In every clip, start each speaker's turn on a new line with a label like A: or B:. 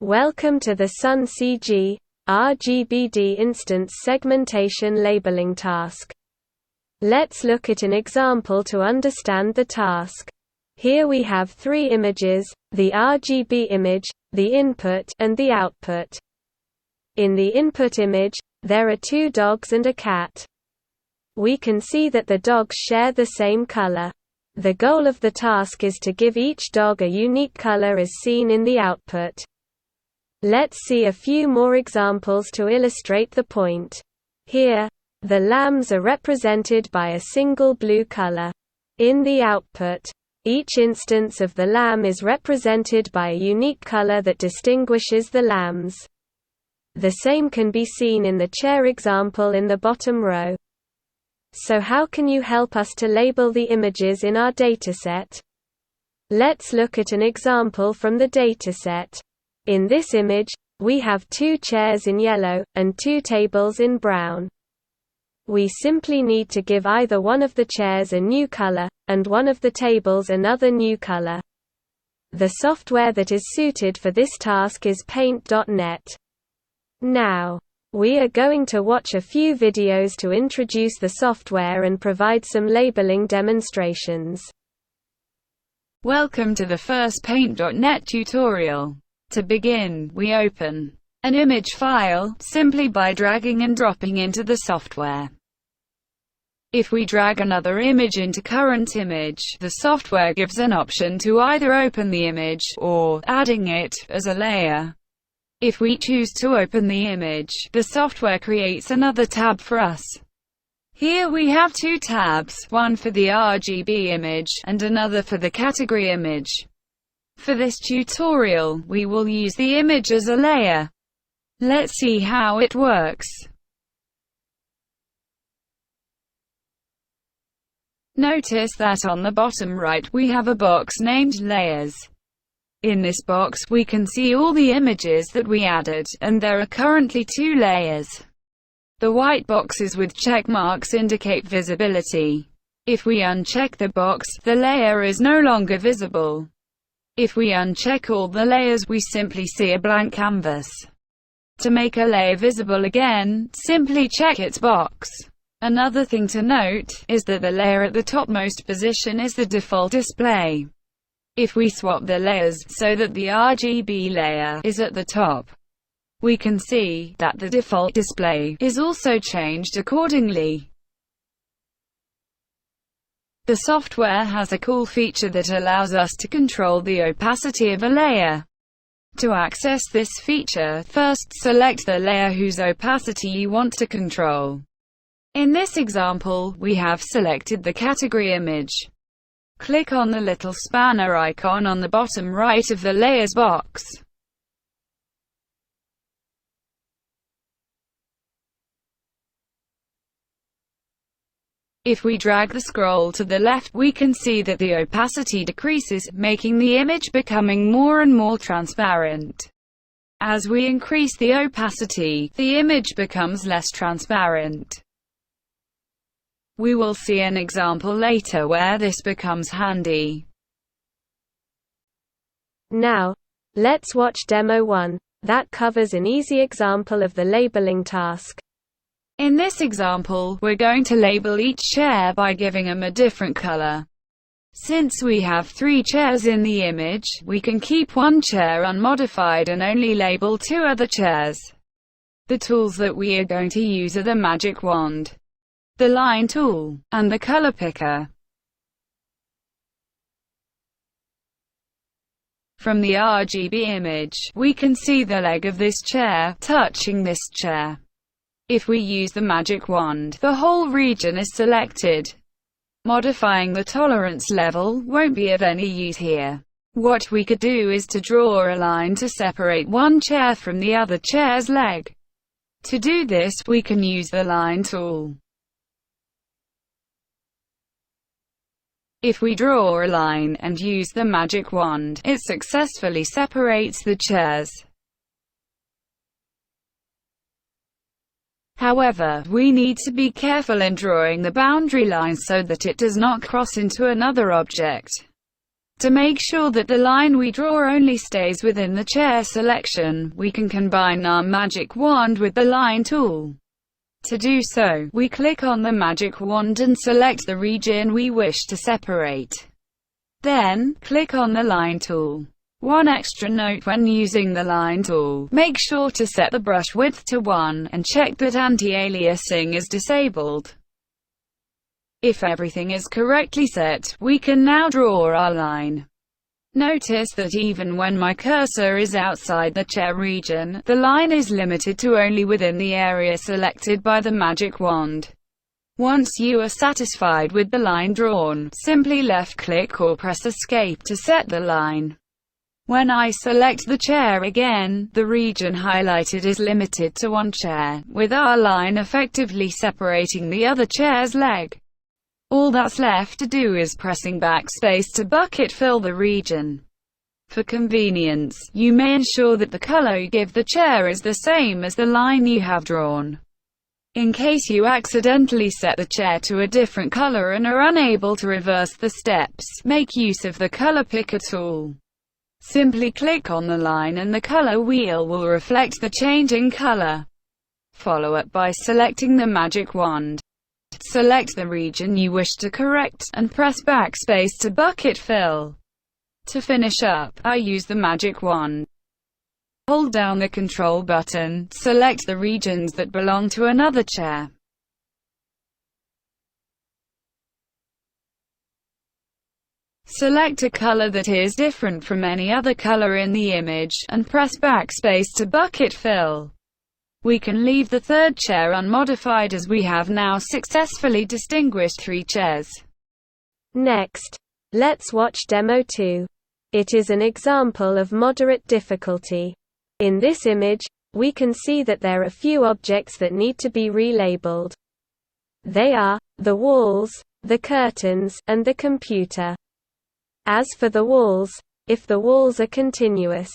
A: Welcome to the Sun CG RGBD instance segmentation labeling task. Let's look at an example to understand the task. Here we have three images, the RGB image, the input, and the output. In the input image, there are two dogs and a cat. We can see that the dogs share the same color. The goal of the task is to give each dog a unique color as seen in the output. Let's see a few more examples to illustrate the point. Here, the lambs are represented by a single blue color. In the output, each instance of the lamb is represented by a unique color that distinguishes the lambs. The same can be seen in the chair example in the bottom row. So how can you help us to label the images in our dataset? Let's look at an example from the dataset. In this image, we have two chairs in yellow, and two tables in brown. We simply need to give either one of the chairs a new color, and one of the tables another new color. The software that is suited for this task is Paint.net. Now, we are going to watch a few videos to introduce the software and provide some labeling demonstrations.
B: Welcome to the first Paint.net tutorial. To begin, we open an image file, simply by dragging and dropping into the software. If we drag another image into current image, the software gives an option to either open the image, or adding it as a layer. If we choose to open the image, the software creates another tab for us. Here we have two tabs, one for the RGB image, and another for the category image. For this tutorial, we will use the image as a layer. Let's see how it works. Notice that on the bottom right we have a box named Layers. In this box we can see all the images that we added, and there are currently two layers. The white boxes with check marks indicate visibility. If we uncheck the box, the layer is no longer visible. If we uncheck all the layers, we simply see a blank canvas. To make a layer visible again, simply check its box. Another thing to note is that the layer at the topmost position is the default display. If we swap the layers so that the RGB layer is at the top, we can see that the default display is also changed accordingly. The software has a cool feature that allows us to control the opacity of a layer. To access this feature, first select the layer whose opacity you want to control. In this example, we have selected the category image. Click on the little spanner icon on the bottom right of the layers box. If we drag the scroll to the left, we can see that the opacity decreases, making the image becoming more and more transparent. As we increase the opacity, the image becomes less transparent. We will see an example later where this becomes handy.
A: Now, let's watch Demo 1. That covers an easy example of the labeling task.
B: In this example, we're going to label each chair by giving them a different color. Since we have three chairs in the image, we can keep one chair unmodified and only label two other chairs. The tools that we are going to use are the magic wand, the line tool, and the color picker. From the RGB image, we can see the leg of this chair touching this chair. If we use the magic wand, the whole region is selected. Modifying the tolerance level won't be of any use here. What we could do is to draw a line to separate one chair from the other chair's leg. To do this, we can use the line tool. If we draw a line and use the magic wand, it successfully separates the chairs. However, we need to be careful in drawing the boundary line so that it does not cross into another object. To make sure that the line we draw only stays within the chair selection, we can combine our magic wand with the line tool. To do so, we click on the magic wand and select the region we wish to separate. Then, click on the line tool. One extra note when using the line tool: make sure to set the brush width to 1, and check that anti-aliasing is disabled. If everything is correctly set, we can now draw our line. Notice that even when my cursor is outside the chair region, the line is limited to only within the area selected by the magic wand. Once you are satisfied with the line drawn, simply left-click or press Escape to set the line. When I select the chair again, the region highlighted is limited to one chair, with our line effectively separating the other chair's leg. All that's left to do is pressing backspace to bucket fill the region. For convenience, you may ensure that the color you give the chair is the same as the line you have drawn. In case you accidentally set the chair to a different color and are unable to reverse the steps, make use of the color picker tool. Simply click on the line and the color wheel will reflect the change in color. Follow up by selecting the magic wand. Select the region you wish to correct, and press backspace to bucket fill. To finish up, I use the magic wand. Hold down the control button, select the regions that belong to another chair. Select a color that is different from any other color in the image, and press backspace to bucket fill. We can leave the third chair unmodified as we have now successfully distinguished 3 chairs.
A: Next, let's watch Demo 2. It is an example of moderate difficulty. In this image, we can see that there are few objects that need to be relabeled. They are the walls, the curtains, and the computer. As for the walls, if the walls are continuous,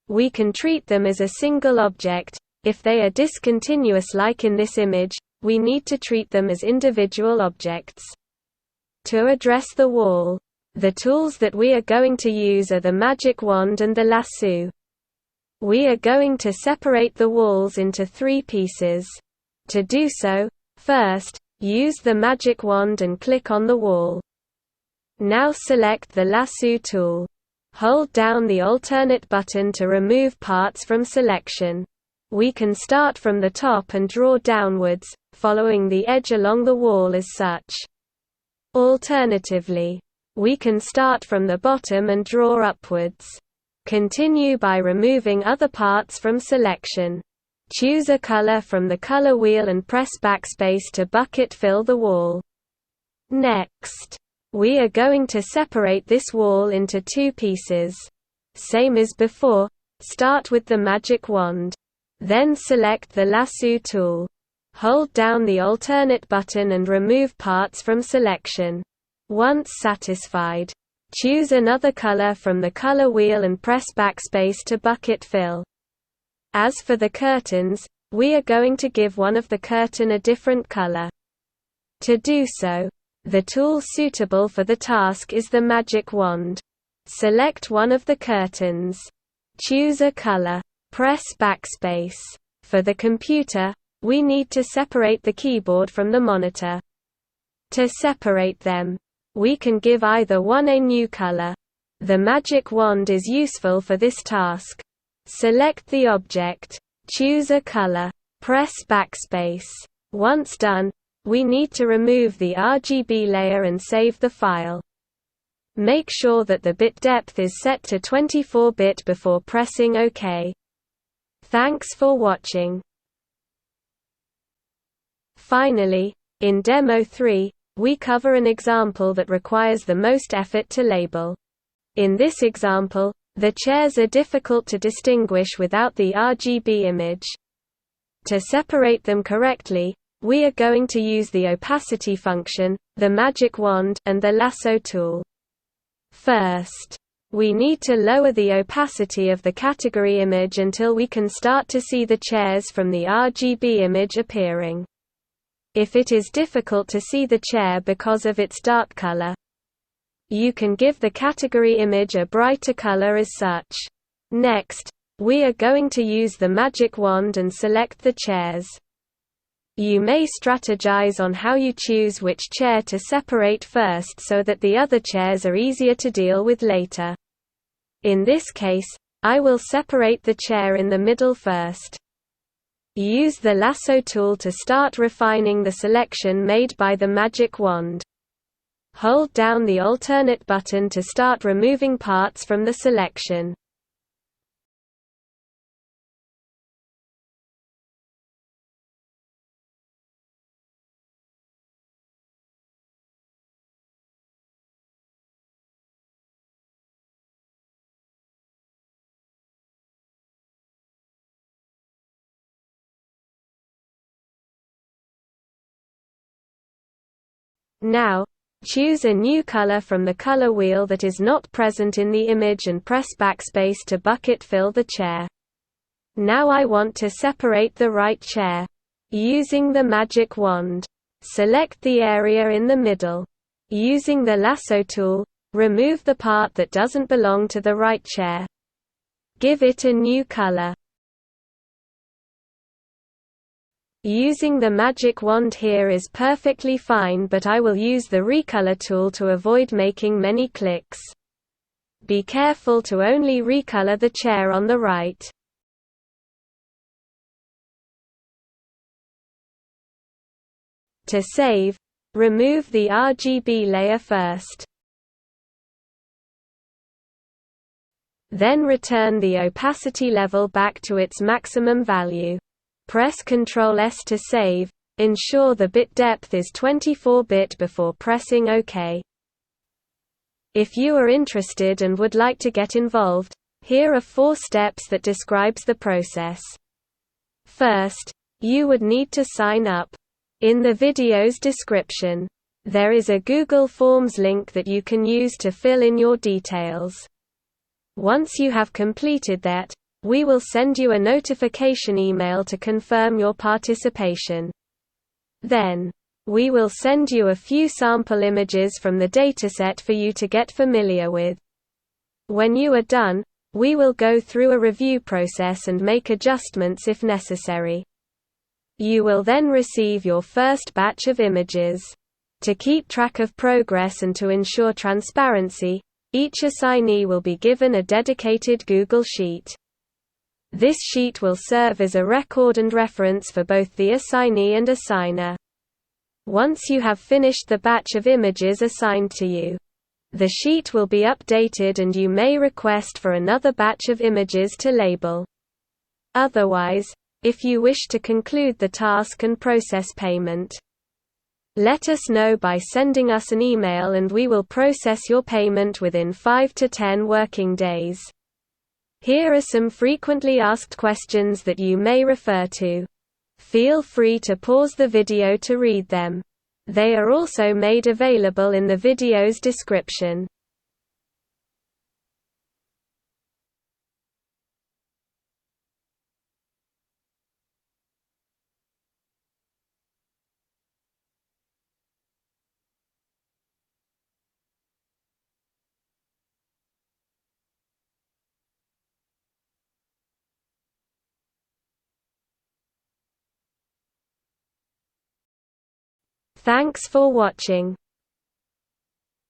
A: we can treat them as a single object. If they are discontinuous like in this image, we need to treat them as individual objects. To address the wall, the tools that we are going to use are the magic wand and the lasso. We are going to separate the walls into 3 pieces. To do so, first, use the magic wand and click on the wall. Now select the lasso tool. Hold down the alternate button to remove parts from selection. We can start from the top and draw downwards, following the edge along the wall as such. Alternatively, we can start from the bottom and draw upwards. Continue by removing other parts from selection. Choose a color from the color wheel and press backspace to bucket fill the wall. Next, we are going to separate this wall into 2 pieces. Same as before, start with the magic wand. Then select the lasso tool. Hold down the alternate button and remove parts from selection. Once satisfied, choose another color from the color wheel and press backspace to bucket fill. As for the curtains, we are going to give one of the curtain a different color. To do so, the tool suitable for the task is the magic wand. Select one of the curtains. Choose a color. Press backspace. For the computer, we need to separate the keyboard from the monitor. To separate them, we can give either one a new color. The magic wand is useful for this task. Select the object. Choose a color. Press backspace. Once done, we need to remove the RGB layer and save the file. Make sure that the bit depth is set to 24-bit before pressing OK. Thanks for watching. Finally, in Demo 3, we cover an example that requires the most effort to label. In this example, the chairs are difficult to distinguish without the RGB image. To separate them correctly, we are going to use the opacity function, the magic wand, and the lasso tool. First, we need to lower the opacity of the category image until we can start to see the chairs from the RGB image appearing. If it is difficult to see the chair because of its dark color, You can give the category image a brighter color as such. Next, we are going to use the magic wand and select the chairs. You may strategize on how you choose which chair to separate first so that the other chairs are easier to deal with later. In this case, I will separate the chair in the middle first. Use the lasso tool to start refining the selection made by the magic wand. Hold down the alternate button to start removing parts from the selection. Now, choose a new color from the color wheel that is not present in the image and press backspace to bucket fill the chair. Now I want to separate the right chair. Using the magic wand, select the area in the middle. Using the lasso tool, remove the part that doesn't belong to the right chair. Give it a new color. Using the magic wand here is perfectly fine, but I will use the recolor tool to avoid making many clicks. Be careful to only recolor the chair on the right. To save, remove the RGB layer first. Then return the opacity level back to its maximum value. Press Ctrl S to save. Ensure the bit depth is 24-bit before pressing OK. If you are interested and would like to get involved, here are 4 steps that describes the process. First, you would need to sign up. In the video's description, there is a Google Forms link that you can use to fill in your details. Once you have completed that, we will send you a notification email to confirm your participation. Then, we will send you a few sample images from the dataset for you to get familiar with. When you are done, we will go through a review process and make adjustments if necessary. You will then receive your first batch of images. To keep track of progress and to ensure transparency, each assignee will be given a dedicated Google Sheet. This sheet will serve as a record and reference for both the assignee and assigner. Once you have finished the batch of images assigned to you, the sheet will be updated and you may request for another batch of images to label. Otherwise, if you wish to conclude the task and process payment, let us know by sending us an email and we will process your payment within 5 to 10 working days. Here are some frequently asked questions that you may refer to. Feel free to pause the video to read them. They are also made available in the video's description. Thanks for watching.